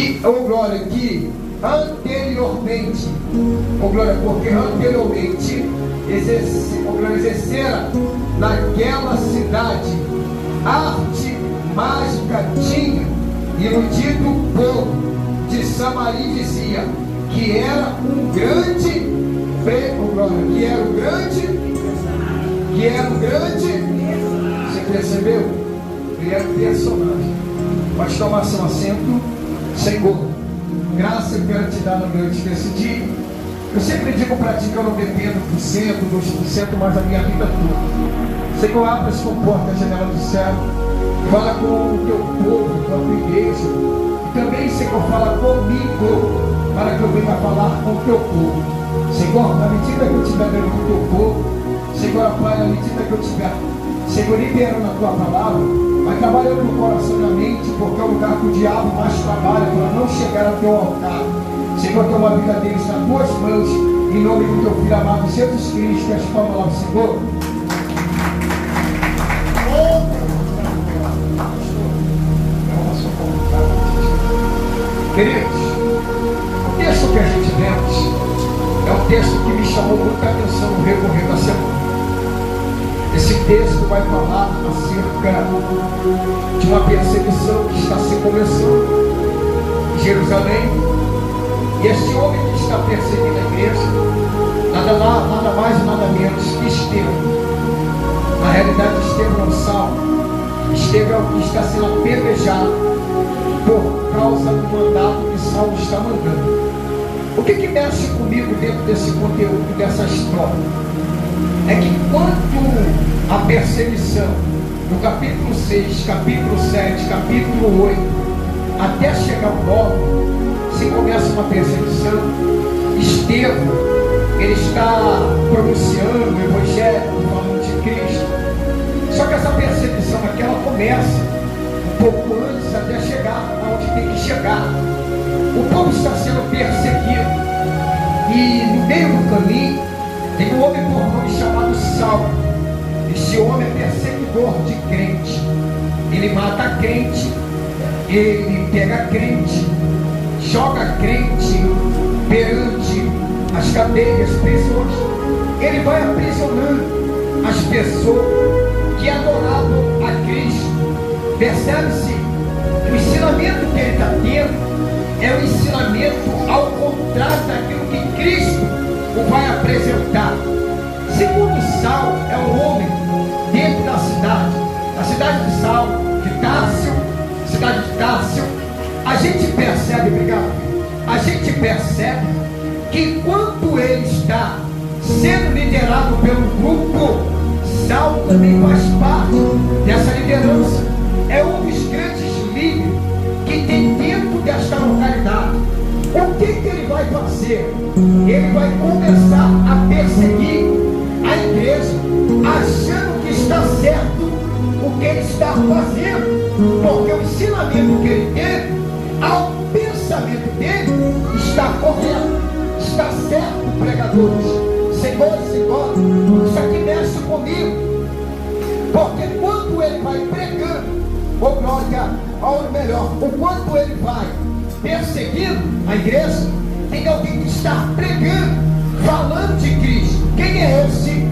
que, glória, que anteriormente, glória, porque anteriormente exercera naquela cidade arte mágica tinha, e no dito povo de Samaria dizia que era um grande, glória, que era um grande, você percebeu? Ele era um personagem. Pode tomar seu assento. Senhor, graça eu quero te dar no meu desse dia. Eu sempre digo para ti que eu não dependo por 100%, 2%, mas a minha vida toda. Senhor, abre as portas, a janela do céu. Fala com o teu povo, com a tua igreja. E também, Senhor, fala comigo, para que eu venha falar com o teu povo. Senhor, na medida que eu estiver dando com o teu povo, Senhor, Pai, na medida que eu estiver, Senhor, liberando a tua palavra, vai trabalhando no coração e na mente, porque é o lugar que o diabo mais trabalha para não chegar ao teu altar. Senhor, toma a vida deles nas tuas mãos, em nome do teu filho amado Jesus Cristo, que as palmas lá do Senhor. Queridos, o texto que a gente lemos é um texto que me chamou muita atenção no recorrer da semana. Esse texto vai falar acerca de uma perseguição que está se começando em Jerusalém. E este homem que está perseguindo a igreja, nada mais e nada menos que Estevão. Na realidade, Estevão é um salmo. Estevão é o que está sendo apedrejado por causa do mandato que Saulo está mandando. O que mexe comigo dentro desse conteúdo, dessa história? É que quando a perseguição, no capítulo 6, capítulo 7, capítulo 8, até chegar ao 9, se começa uma perseguição, Estevão, ele está pronunciando o evangelho, falando de Cristo. Só que essa perseguição aqui, ela começa um pouco antes, até chegar onde tem que chegar. O povo está sendo perseguido, e no meio do caminho tem um homem por nome chamado Saulo. Esse homem é perseguidor de crente. Ele mata crente, ele pega crente, joga crente perante as cadeias, prisões. Ele vai aprisionando as pessoas que adoravam a Cristo. Percebe-se que o ensinamento que ele está tendo é um ensinamento ao contrário daquilo que Cristo o vai apresentar. Segundo Saulo, é um homem dentro da cidade, a cidade de Saulo, de Társio, cidade de Társio. A gente percebe, obrigado, a gente percebe que enquanto ele está sendo liderado pelo grupo, Saulo também faz parte dessa liderança. É um dos grandes líderes que tem dentro desta localidade. O que ele vai fazer? Ele vai começar a perseguir a igreja, achando que está certo o que ele está fazendo, porque o ensinamento que ele teve, ao pensamento dele, está correto, está certo, pregadores, senhores e senhoras. Isso aqui mexe comigo, porque quando ele vai pregando, ou glória, ou melhor, o quanto ele vai perseguindo a igreja, tem alguém que está pregando, falando de Cristo. Quem é esse?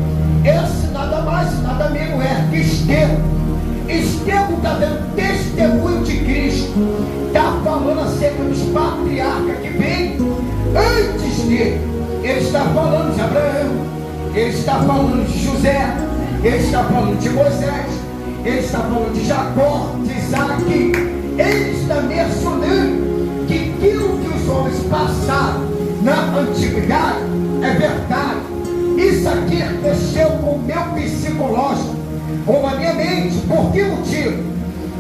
Esse nada mais, nada menos é Estevão. Estevão está dando testemunho de Cristo, está falando acerca dos patriarcas que vêm antes dele. Ele está falando de Abraão, ele está falando de José, ele está falando de Moisés, ele está falando de Jacó, de Isaac. Ele está mencionando que aquilo que os homens passaram na antiguidade é verdade. Isso aqui mexeu com o meu psicológico, com a minha mente. Por que motivo?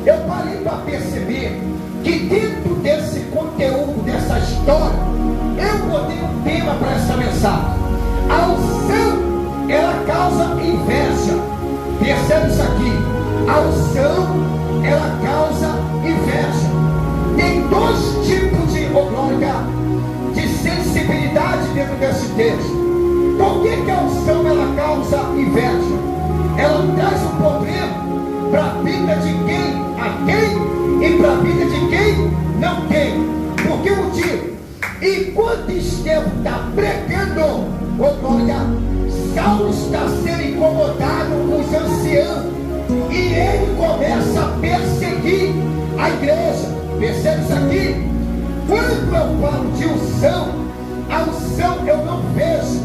Eu parei para perceber que dentro desse conteúdo, dessa história, eu botei um tema para essa mensagem. A unção, ela causa inveja. Percebe isso aqui? A unção, ela causa inveja. Tem dois tipos de glória, de sensibilidade dentro desse texto. Por que a unção ela causa inveja? Ela traz um problema para a vida de quem a quem e para a vida de quem não Enquanto Estevão está pregando, glória, Saulo está sendo incomodado com os anciãos, e ele começa a perseguir a igreja. Percebe isso aqui? Quando eu falo de unção, a unção eu não vejo,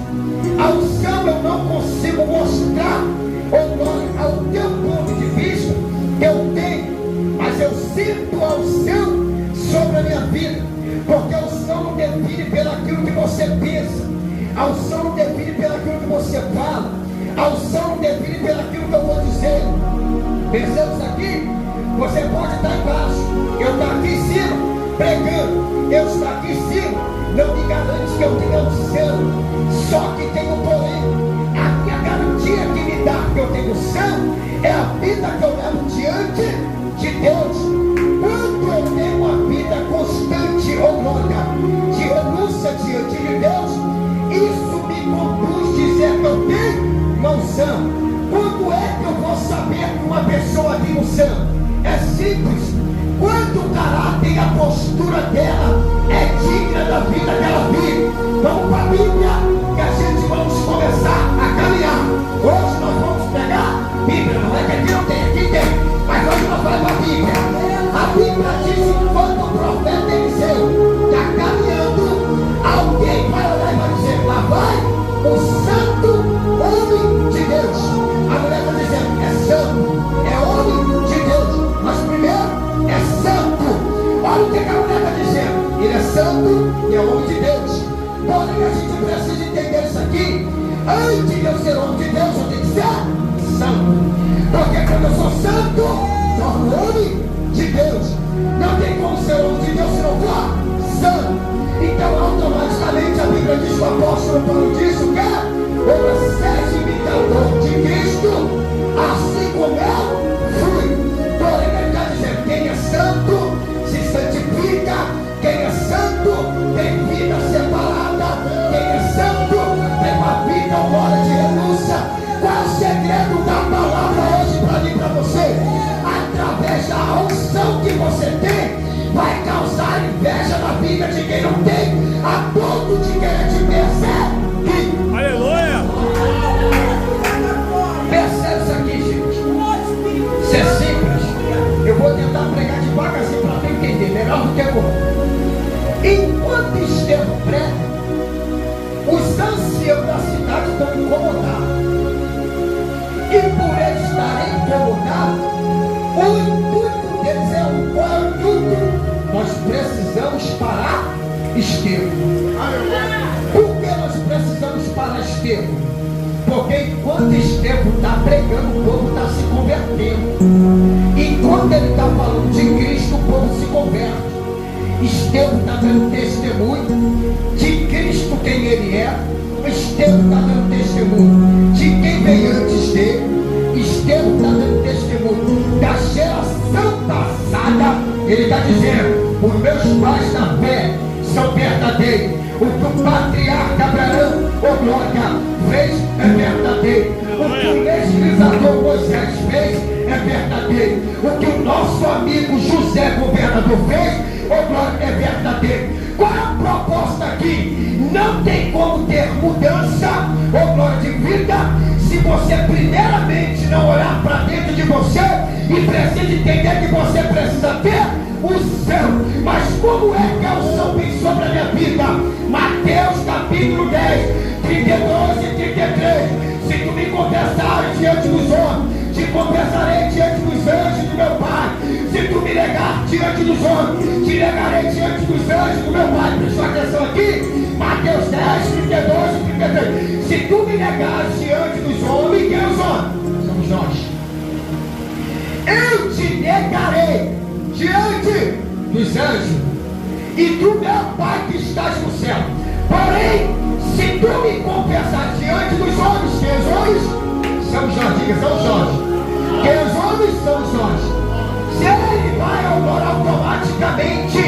a unção eu não consigo mostrar, glória, ao teu ponto de vista que eu tenho, mas eu sinto a unção sobre a minha vida, porque a unção não define pelaquilo que você pensa, a unção não define pelaquilo que você fala, a unção não define pelaquilo que eu vou dizer. Percebe isso aqui? Você pode estar embaixo, eu estou aqui em cima pregando, eu estou aqui em cima, não me garante que eu tenha unção, só que tem um porém. A minha garantia que me dá que eu tenho unção é a vida que eu levo diante de Deus. Quando eu tenho uma vida constante, glória, de renúncia diante de Deus, isso me conduz a dizer que eu tenho uma unção. Quando é que eu vou saber que uma pessoa tem unção? É simples. Quando o caráter e a postura dela é digna da vida que ela vive. Vamos para a Bíblia, que a gente vamos começar a caminhar. Hoje nós vamos pegar Bíblia, não é que aqui não tem, aqui tem, mas hoje nós vamos para a Bíblia. A Bíblia diz que quando o profeta Eliseu está caminhando, alguém vai olhar e vai dizer: lá vai o santo homem de Deus. A mulher está dizendo: é santo, é homem de Deus, mas primeiro é santo. Olha o que a mulher está dizendo: ele é santo e é homem de Deus. Porém, a gente precisa entender isso aqui. Antes de eu ser homem de Deus, eu tenho que ser santo, porque quando eu sou santo, sou homem de Deus. Não tem como ser homem de Deus se não for santo. Então, automaticamente, a Bíblia diz que o apóstolo Paulo diz o quê? Seja imitador de Cristo, assim como eu fui. Porém, ele está dizendo: quem é santo se santifica, quem é santo tem vida separada, quem é santo tem uma vida, uma hora de renúncia. Qual é o segredo da palavra hoje para mim e para você? Através da unção que você tem, vai causar inveja na vida de quem não tem, a ponto de querer te perseguir. Aleluia! Percebe isso aqui, gente? Isso é simples. Eu vou tentar pregar devagarzinho para tu entender, melhor do que eu. Enquanto Estevão prega, os anciãos da cidade estão incomodados. E por eles estarem incomodados, o intuito deles é qual é o intuito? Nós precisamos parar Estevão. Por que nós precisamos parar Estevão? Porque enquanto Estevão está pregando, o povo está se convertendo. Enquanto ele está falando de Cristo, o povo se converte. Estevão está dando testemunho de Cristo, quem ele é. Estevão está dando testemunho de quem veio antes dele. Estevão está dando testemunho da geração passada. Ele está dizendo: os meus pais na fé são verdadeiros. O que o patriarca Abraão, glória, fez é verdadeiro. O que o legislador Moisés fez é verdadeiro. O que o nosso amigo José, governador, fez, glória, é verdadeiro. Qual é a proposta aqui? Não tem como ter mudança, glória, de vida, se você primeiramente não olhar para dentro de você e precisa entender que você precisa ter o céu. Mas como é que a unção vem sobre a minha vida? Mateus capítulo 10, 32 e 33. Se tu me confessares diante dos homens, te confessarei diante dos anjos do meu Pai. Se tu me negar diante dos homens, te negarei diante dos anjos do meu Pai. Prestou atenção aqui? Mateus 10, 32 e 33. Se tu me negares diante dos homens, quem é os homens? Somos nós. Eu te negarei diante dos anjos e do meu Pai que estás no céu. Porém, se tu me confessares diante dos homens, quem os homens? São os nós, diga, são os nós. Quem os homens são os nós. Se ele vai agora automaticamente,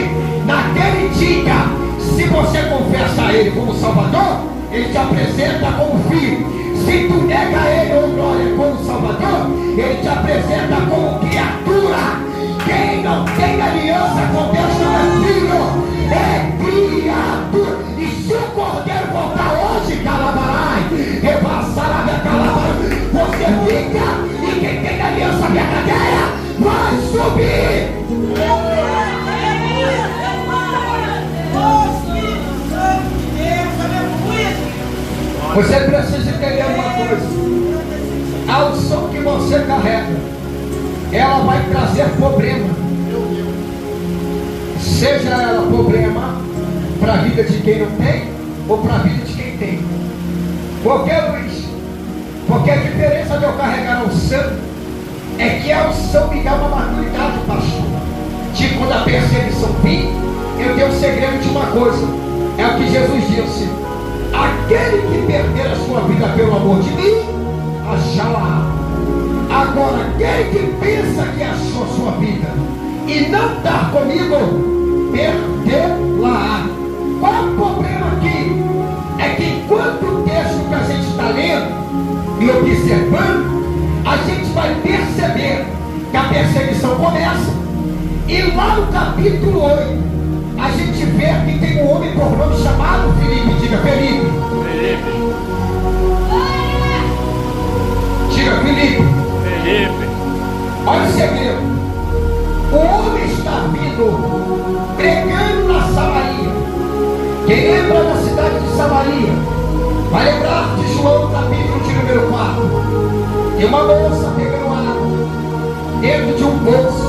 naquele dia, se você confessa a ele como Salvador, ele te apresenta como filho. Se tu nega ele, ou glória, como Salvador, ele te apresenta como criatura. Quem não tem aliança com Deus não é filho, é criatura. Você precisa entender uma coisa. A unção que você carrega, ela vai trazer problema. Seja ela problema para a vida de quem não tem ou para a vida de quem tem. Por que, Luiz? Porque a diferença de eu carregar a unção é que a unção me dá uma maturidade, pastor. De quando a perseguição vir, eu tenho um segredo de uma coisa. É o que Jesus disse: aquele que perder a sua vida pelo amor de mim, achá-la. Agora, aquele que pensa que achou a sua vida e não está comigo, perdê-la. Qual é o problema aqui? É que enquanto o texto que a gente está lendo e observando, a gente vai perceber que a perseguição começa. E lá no capítulo 8, a gente vê que tem um homem por nome chamado Filipe. Diga Felipe. Diga Filipe. Olha o segredo. O homem está vindo pregando na Samaria. Quem lembra da cidade de Samaria vai lembrar de João, capítulo de número 4. Tem uma moça pegando água dentro de um poço.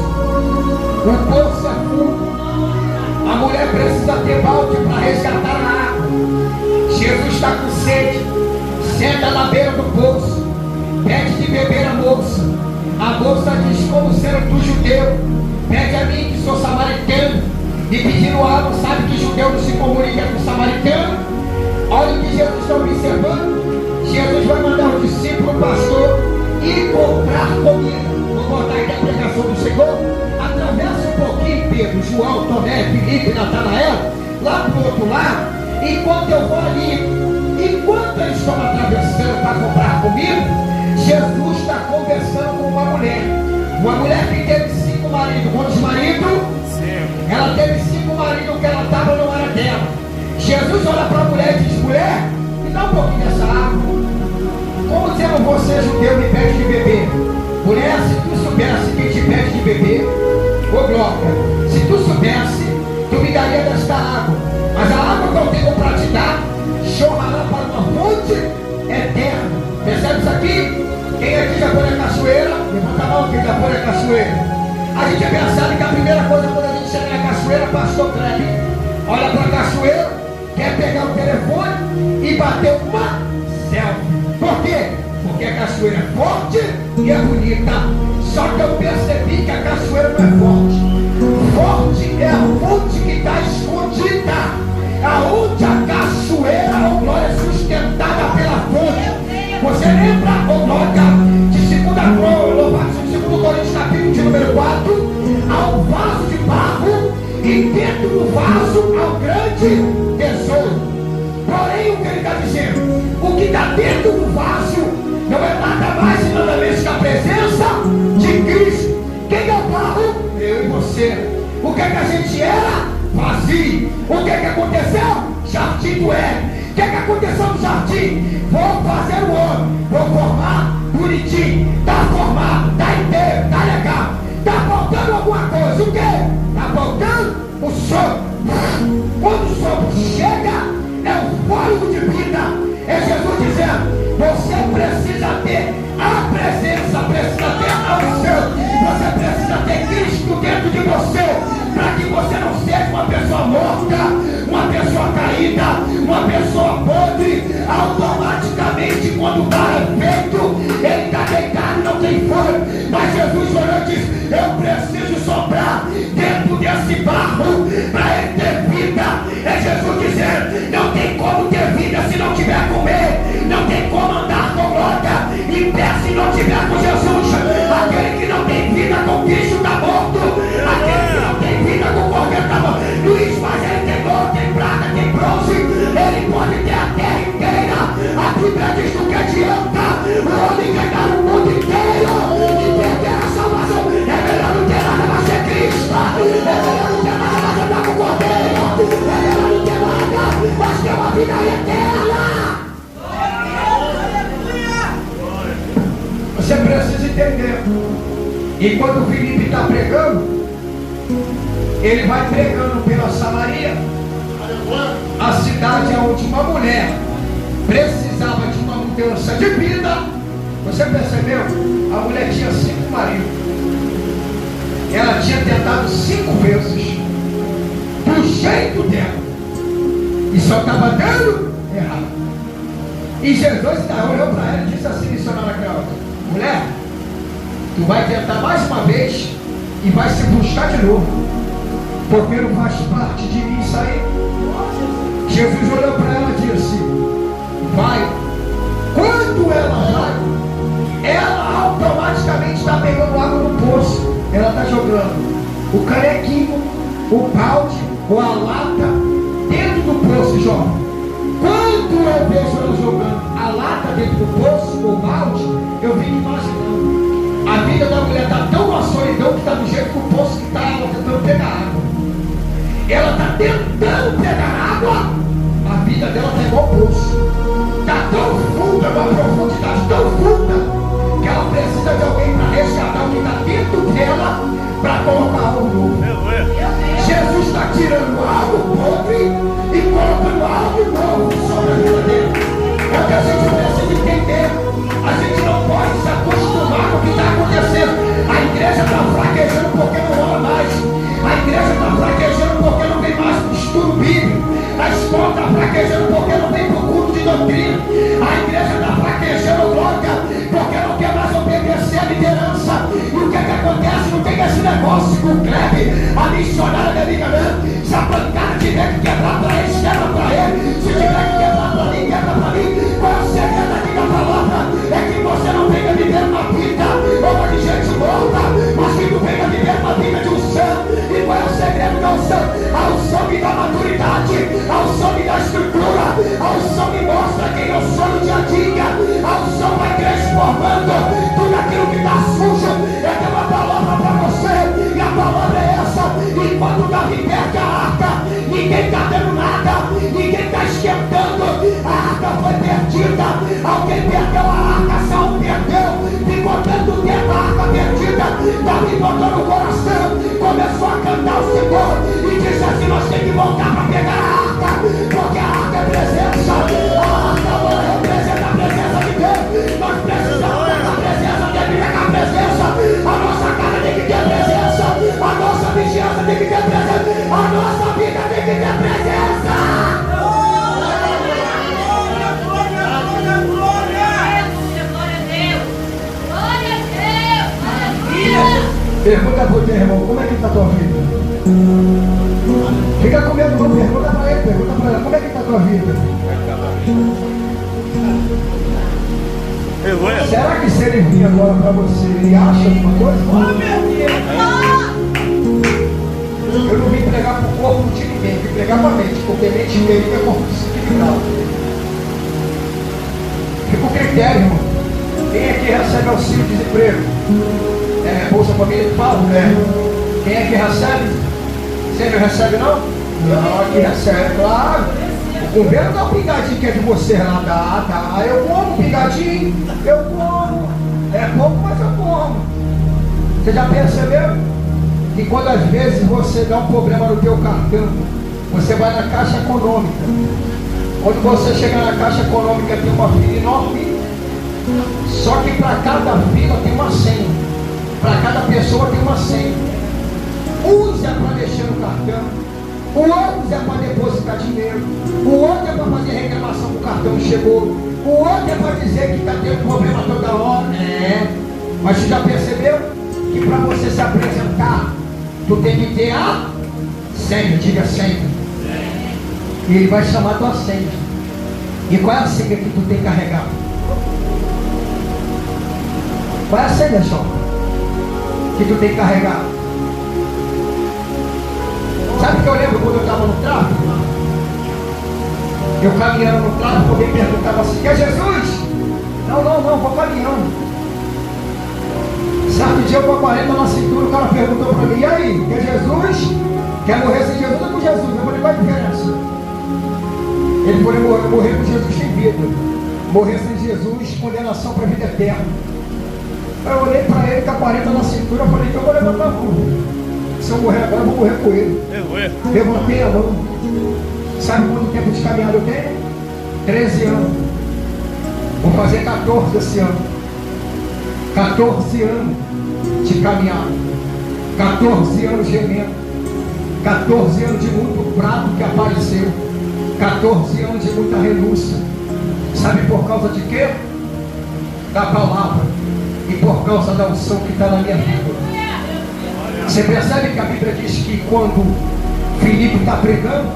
O poço é fundo. A mulher precisa ter balde para resgatar a água. Jesus está com sede. Senta na beira do poço. Pede de beber a moça. A moça diz: como sendo tu judeu, pede a mim que sou samaritano. E pedindo água, sabe que judeu não se comunica com samaritano. Olha o que Jesus está observando. Jesus vai mandar o discípulo, o pastor, ir comprar comida. Vou botar aqui a pregação do Senhor. Atravessa um pouquinho, Pedro, João, Tomé, Filipe, Natanael, lá para o outro lado. Enquanto eu vou ali, enquanto eles estão atravessando para comprar comida, Jesus está conversando com uma mulher. Uma mulher que teve 5 maridos. Quantos maridos? Ela teve 5 maridos, que ela estava não era dela. Jesus olha para a mulher e diz: mulher, me dá um pouquinho dessa água. Como dizendo, você judeu me pede de beber. Mulher, se tu soubesse quem te pede de beber, ô Glória, se tu soubesse, tu me daria desta água. Mas a água que eu tenho para te dar jorrará para uma fonte eterna. Percebe isso aqui? Quem aqui já foi na cachoeira? Levanta a mão, quem já foi na cachoeira. A gente é pensado que a primeira coisa quando a gente chega na cachoeira, pastor Cleber olha para a cachoeira, quer pegar o telefone e bater uma selfie. Por quê? Porque a cachoeira é forte e é bonita. Só que eu percebi que a cachoeira não é forte. Forte é a fonte que está escondida. Aonde a cachoeira, a glória, é sustentada pela fonte. Você lembra, ô Glória, de 2 Coríntios capítulo de número 4, há um vaso de barro e dentro do vaso há um grande tesouro. Porém, o que ele está dizendo? O que está dentro do vaso não é nada mais e nada menos que a presença de Cristo. Quem é o barro? Eu e você. O que é que a gente era? Vazio. O que é que aconteceu? Jardim do Éden. O que é que aconteceu no jardim? Vou fazer o homem, vou formar bonitinho, está formado, está inteiro, está legal. Está faltando alguma coisa, o quê? Está faltando o sopro. Quando o sopro chega, é o fôlego de vida. É Jesus dizendo: você precisa ter a presença, precisa ter a unção, você precisa ter Cristo dentro de você, para que você não seja uma pessoa morta, uma pessoa caída, uma pessoa podre. Automaticamente, quando o bar é feito, ele está deitado, não tem fome. Mas Jesus olhou e disse: eu preciso soprar dentro desse barro para ele ter vida. É Jesus dizendo: não tem como ter vida se não tiver comer, não tem como andar com glória em pé se não tiver com Jesus. Aquele que não tem vida com Cristo está morto. Aquele que não tem vida com o Cordeiro está morto. Luiz, mas ele tem ouro, tem prata, tem bronze, ele pode ter a terra inteira. A Bíblia diz: do que adianta o homem ganhar o mundo inteiro e perder a salvação? É melhor não ter nada, mas ser Cristo. É melhor não ter nada, mas andar com o Cordeiro. É melhor não ter nada, mas ter uma vida eterna. Você precisa entender. E quando o Filipe está pregando, ele vai pregando pela Samaria, a cidade onde uma mulher precisava de uma mudança de vida. Você percebeu? A mulher tinha 5 maridos. Ela tinha tentado 5 vezes, do jeito dela, e só estava dando errado. E Jesus ainda olhou para ela e disse assim, missionária Cláudia: mulher, tu vai tentar mais uma vez e vai se buscar de novo, porque não faz parte de mim isso aí. Jesus olhou para ela e disse: vai. Quando ela vai, ela automaticamente está pegando água no poço. Ela está jogando o canequinho, o balde ou a lata dentro do poço, jovem. Quando eu vejo ela jogando a lata dentro do poço ou balde, eu fico imaginando. A vida da mulher está tão na solidão que está do jeito que o poço que está, ela tentando pegar água. Ela está tentando pegar água. A vida dela está igual ao poço. Está tão funda, uma profundidade tão funda, que ela precisa de alguém para resgatar o que está dentro dela, para colocar algo novo. Jesus está tirando algo podre e colocando algo novo sobre a vida dele. É o que a gente precisa entender. A gente não pode se acostumar com o que está acontecendo. A igreja está fraquejando porque não ora mais. A igreja está fraquejando porque não vem mais para o estudo bíblico. A escola está fraquejando porque não vem para o culto de doutrina. A igreja está fraquejando, glória, porque não quer mais obedecer a liderança. E o que é que acontece? Não tem esse negócio com o Kleber, a missionária da Liga mesmo. Se a pancada tiver que quebrar para eles, quebra para ele. Se tiver que quebrar para mim, quebra para mim. Qual é o segredo aqui da palavra? É que você não venha viver uma vida ou de gente morta, mas que tu venha viver uma vida de unção. E qual é o segredo da unção? A unção me dá maturidade, a unção me dá estrutura, a unção me mostra quem eu sou no dia a dia. A unção vai transformando tudo aquilo que está sujo. Eu tenho uma palavra para você, e a palavra é essa: enquanto Davi perde a arca, ninguém está dando nada, ninguém está esquentando, a arca foi perdida. Alguém perdeu a arca, Saul perdeu, ficou tanto tempo a arca perdida. Davi botou no coração, começou a cantar o Senhor e disse assim: nós temos que voltar para pegar a arca, porque a arca é presença, a arca agora representa a presença de Deus. Nós precisamos dessa presença, tem que pegar a presença. A nossa casa tem que ter presença, a nossa vigilança tem que ter presença, a nossa vida tem que ter presença. Pergunta para o teu irmão: como é que está a tua vida? Fica com medo, não. Pergunta para ele, pergunta para ela: como é que está a tua vida? Será que se ele vir agora para você, ele acha alguma coisa? Oh, meu Deus! Eu não vim pregar para o corpo de ninguém, vim pregar para a mente, porque mente e mente é corpo equilibrado. Fica o critério, irmão. Quem aqui recebe auxílio de desemprego? Bolsa Família que fala, né? Quem é que recebe? Você não recebe, não? Não, aqui recebe, claro. O governo dá um pingadinho que é de você lá, dá. Eu como pingadinho, eu como. É pouco, mas eu como. Você já percebeu? Que quando às vezes você dá um problema no teu cartão, você vai na Caixa Econômica. Quando você chega na Caixa Econômica tem uma fila enorme. Só que para cada fila tem uma senha. Para cada pessoa tem uma senha. Uns é para mexer no cartão, o outro é para depositar dinheiro, o outro é para fazer reclamação que o cartão não chegou, o outro é para dizer que está tendo problema toda hora. Mas você já percebeu que para você se apresentar, tu tem que ter a senha? Diga senha. E ele vai chamar a tua senha. E qual é a senha que tu tem que carregar? Qual é a senha, jovem, que tu tem que carregar? Sabe o que eu lembro quando eu estava no tráfico? Eu caminhando no tráfico, alguém perguntava assim: quer Jesus? Não, vou caminhando. Certo dia eu com a 40 na cintura, o cara perguntou para mim: e aí, quer Jesus? Quer morrer sem Jesus ou com Jesus? Eu falei: qual a diferença? Ele falou: morrer com Jesus tem vida, morrer sem Jesus, condenação para a vida eterna. Eu olhei para ele com a 40 na cintura, eu falei: então eu vou levantar a mão. Se eu morrer agora, eu vou morrer com ele. Levantei a mão. Sabe quanto tempo de caminhada eu tenho? 13 anos. Vou fazer 14 esse ano. 14 anos de caminhada. 14 anos gemendo. 14 anos de muito prato que apareceu. 14 anos de muita renúncia. Sabe por causa de quê? Da palavra. E por causa da unção que está na minha vida. Você percebe que a Bíblia diz que quando Filipe está pregando,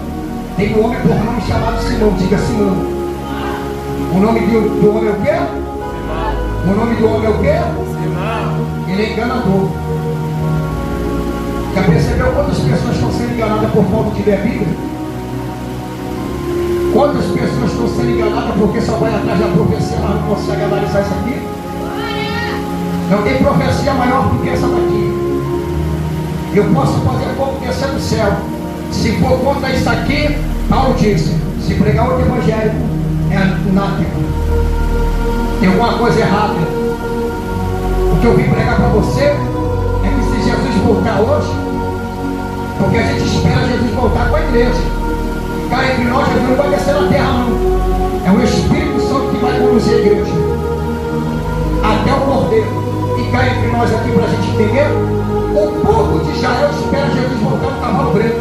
tem um homem por nome chamado Simão. Diga Simão. O nome do homem é o quê? Simão. O nome do homem é o quê? Simão. Ele é enganador. Já percebeu quantas pessoas estão sendo enganadas por falta de ler a Bíblia? Quantas pessoas estão sendo enganadas porque só vai atrás da profecia, mas não consegue analisar isso aqui? Não tem profecia maior do que essa daqui. Eu posso fazer como descer do céu. Se for contra isso aqui, Paulo disse: se pregar outro evangelho, é anátema. Tem alguma coisa errada. O que eu vim pregar para você é que se Jesus voltar hoje, porque a gente espera Jesus voltar com a igreja. Cá entre nós, Jesus não vai descer na terra, não. É o Espírito Santo que vai conduzir a igreja até o Cordeiro. E cá entre nós aqui, para a gente entender, o povo de Israel espera Jesus voltar no cavalo branco.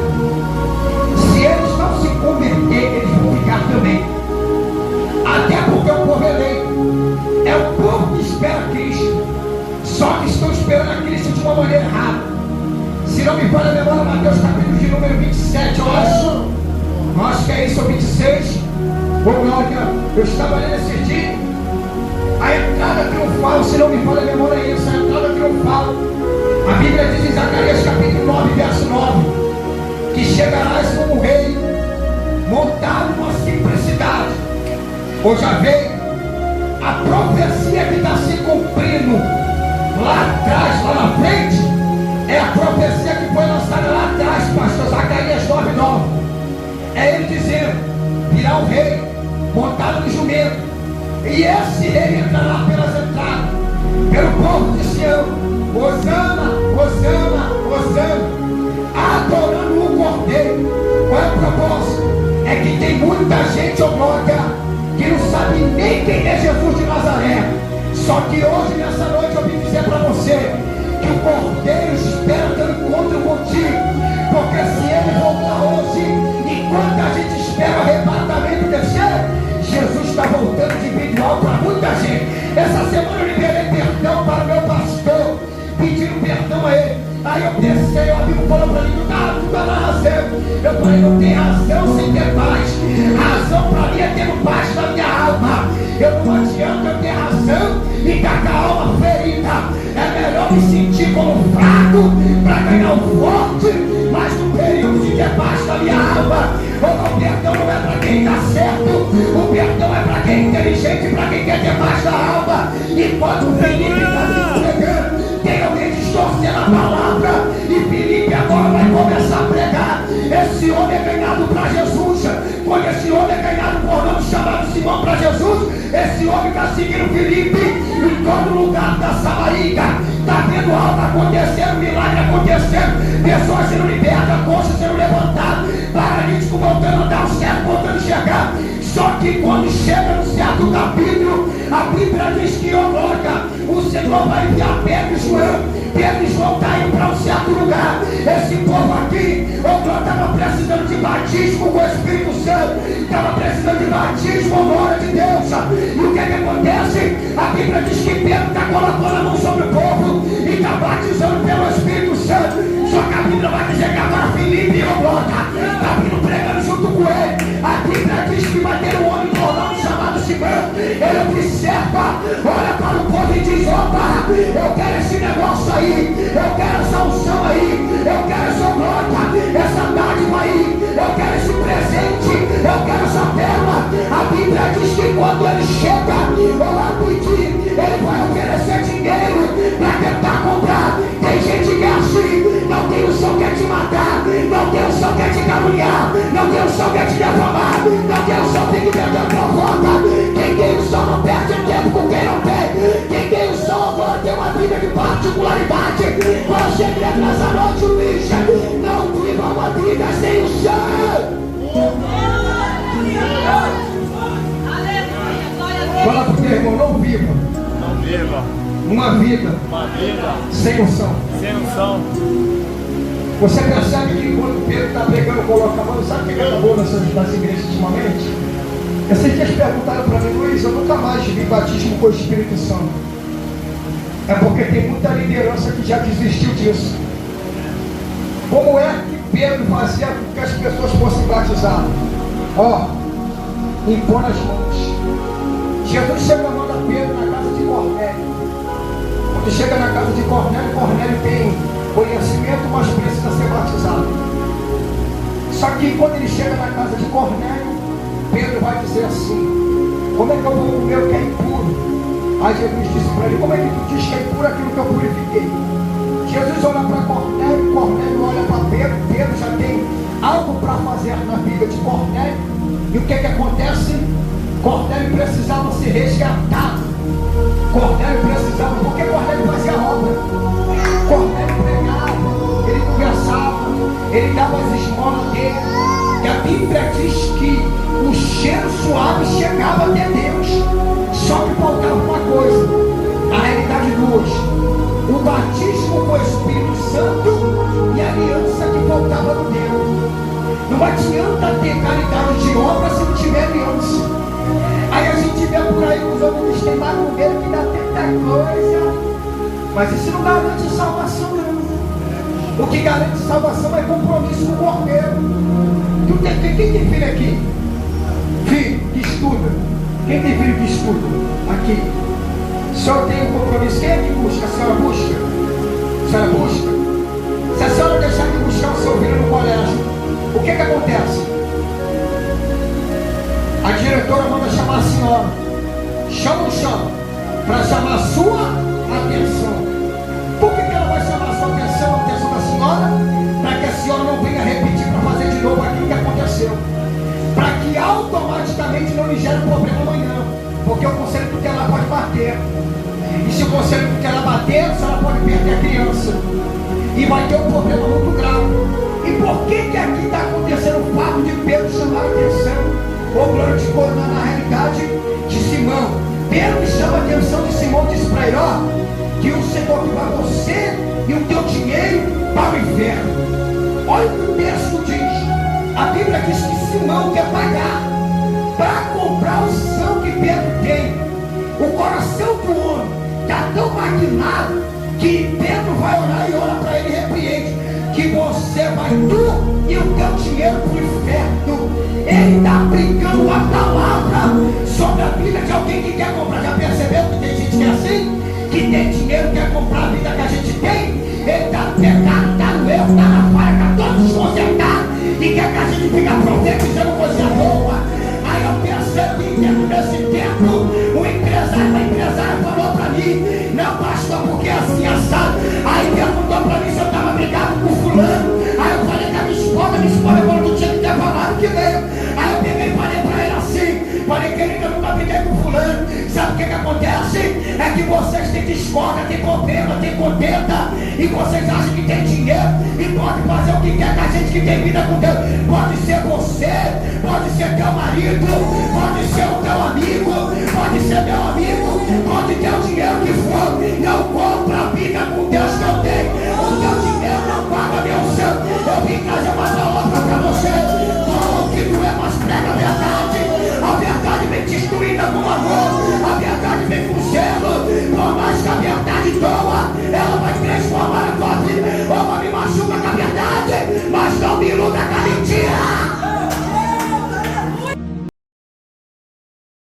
Se eles não se converterem, eles vão ficar também. Até porque o povo é lei. É o povo que espera Cristo. Só que estão esperando a Cristo de uma maneira errada. Se não me falha a memória, Mateus capítulo de número 27, eu acho que é isso, 26. Ô glória, eu estava lendo esse dia. A entrada triunfal, se não me falha a memória, é isso, a entrada triunfal. A Bíblia diz em Zacarias capítulo 9, verso 9, que chegarás como rei, montado numa simplicidade. Ou já veio a profecia que está se cumprindo lá atrás, lá na frente, é a profecia que foi lançada lá atrás, pastor Zacarias 9:9. É ele dizendo: virá o rei montado no jumento, e esse rei entrará pelas entradas, pelo povo de Sião, Hosana, Hosana, Hosana, adorando o Cordeiro. Qual é o propósito? É que tem muita gente, glória, que não sabe nem quem é Jesus de Nazaré. Só que hoje, nessa noite, eu vim dizer para você que o Cordeiro espera ter um encontro contigo. Porque se ele voltar hoje, enquanto a gente espera o arrebatamento descer, Jesus está voltando de individual para muita gente. Essa semana eu liberei perdão para o meu pastor, pedindo perdão a ele. Aí eu pensei, o amigo falou para mim: tu tá na razão. Eu falei: não tem razão sem ter paz. Razão para mim é ter paz na minha alma. Eu não adianta eu ter razão e estar com a alma ferida. É melhor me sentir como fraco para ganhar o forte, mas no período de ter paz na minha alma. O perdão não é para quem está certo, o perdão é para quem é inteligente, para quem quer ter paz na alma. Enquanto o Felipe está se entregando, tem alguém distorcendo a palavra, e Felipe agora vai começar a pregar. Esse homem é ganhado para Jesus. Quando esse homem é ganhado por nome chamado Simão para Jesus, esse homem está seguindo Felipe em todo lugar da Samaria. Está vendo algo acontecendo, milagre acontecendo, pessoas sendo libertas, coxas sendo levantadas, paralítico voltando a dar o certo, voltando a enxergar. Só que quando chega no certo capítulo, a Bíblia diz que, ó glória, o Senhor vai enviar Pedro e João. Pedro e João está indo para um certo lugar. Esse povo aqui, ó glória, estava precisando de batismo com o Espírito Santo, estava precisando de batismo, ó glória de Deus. E o que acontece? A Bíblia diz que Pedro está colocando a mão sobre o povo e está batizando pelo Espírito Santo. Só que a Bíblia vai dizer que agora Filipe, ó glória, está vindo pregando junto com ele. A Bíblia diz que vai ter um homem por nome chamado Simão. Ele observa, olha para o povo e diz: opa, eu quero esse negócio aí, eu quero essa unção aí, eu quero essa glória, essa dádiva aí, eu quero esse presente, eu quero essa pérola. A Bíblia diz que quando ele chega, ou lá pedir, ele vai oferecer dinheiro para tentar comprar. Tem gente que é assim, não tem o som que quer te matar, não tem o som que quer te caluniar, não tem o som que quer te defamar, não tem o som que tem que perder a fofoca. Quem tem o som não perde tempo com quem não tem. Quem tem o som agora tem uma vida de particularidade. Quando chega nessa noite, bicha, não viva uma vida sem o som. Fala porque Sem unção. Sem unção. Você percebe que quando Pedro está pregando, coloca a mão, sabe o que é bom nas igrejas ultimamente? Esses dias perguntaram para mim, Luiz, eu nunca mais vi batismo com o Espírito Santo. É porque tem muita liderança que já desistiu disso. Como é que Pedro fazia com que as pessoas fossem batizadas? Ó, impor as mãos. Jesus chega a mão a Pedro na casa de Cornélio. Quando chega na casa de Cornélio, Cornélio tem conhecimento, mas precisa ser batizado. Só que quando ele chega na casa de Cornélio, Pedro vai dizer assim: como é que eu vou comer o que é impuro? Aí Jesus disse para ele: como é que tu diz que é impuro aquilo que eu purifiquei? Jesus olha para Cornélio, Cornélio olha para Pedro, Pedro já tem algo para fazer na vida de Cornélio. E o que acontece? Cornélio precisava ser resgatado. Cornélio precisava, porque Cornélio fazia obra. Cornélio pregava, ele conversava, ele dava as esmolas dele. E a Bíblia diz que o cheiro suave chegava até Deus. Só que faltava uma coisa, a realidade de hoje: o batismo com o Espírito Santo e a aliança que faltava no Deus. Não adianta ter caridade de obra se não tiver aliança. Aí a gente vê por aí que os homens têm mais governo que dá tanta coisa, mas isso não garante salvação, não. O que garante salvação é compromisso com o Cordeiro. Quem tem filho aqui? Filho que estuda. Quem tem filho que estuda? Aqui. O senhor tem um compromisso. Quem é que busca? A senhora busca? A senhora busca? Se a senhora deixar de buscar o seu filho no colégio, o que acontece? A diretora manda chamar a senhora. Chama ou chama? Para chamar a sua atenção. Por que ela vai chamar a sua atenção, a atenção da senhora? Para que a senhora não venha repetir para fazer de novo aquilo que aconteceu. Para que automaticamente não lhe gere problema amanhã. Porque o conselho tutelar pode bater. E se o conselho tutelar bater, a senhora pode perder a criança. E vai ter um problema muito grave. E por que aqui está acontecendo o fato de Pedro chamar a atenção? Ou glória de Deus, na realidade de Simão. Pedro chama a atenção de Simão e diz para ele: ó, que o Senhor que vai você e o teu dinheiro para o inferno. Olha o que o texto diz. A Bíblia diz que Simão quer pagar para comprar o sangue que Pedro tem. O coração do homem está tão maquinado que Pedro vai orar e ora para ele e repreende: que você vai tu e o teu dinheiro para o inferno. Ele está aplicando a palavra sobre a vida de alguém que quer comprar. Já percebeu que tem gente que é assim? Que tem dinheiro, quer comprar a vida que a gente tem? Ele está no pecado, está no erro, está na falha, está todo desconcertado e quer que a gente fique profetizando coisa boa. Aí eu percebi dentro desse tempo, o empresário, a empresária falou para mim: não, pastor, porque assim assado. Aí perguntou para mim se eu estava brigado com fulano. Aí eu falei da minha esposa falou que tinha que ter falado que veio. Aí eu peguei e falei para ele assim: falei, querido, eu nunca briguei com fulano. Sabe o que acontece? É que vocês têm discórdia, tem contenda, tem contenda, e vocês acham que tem dinheiro e pode fazer o que quer com a gente que tem vida com Deus. Pode ser você, pode ser teu marido, pode ser o teu amigo, pode ser meu amigo, pode ter o dinheiro que for. Não compra a vida com Deus que eu tenho. O teu dinheiro não paga meu santo. Eu vim trazer uma palavra para você. Fala o que não é, mas prega a verdade. A verdade vem destruída com amor.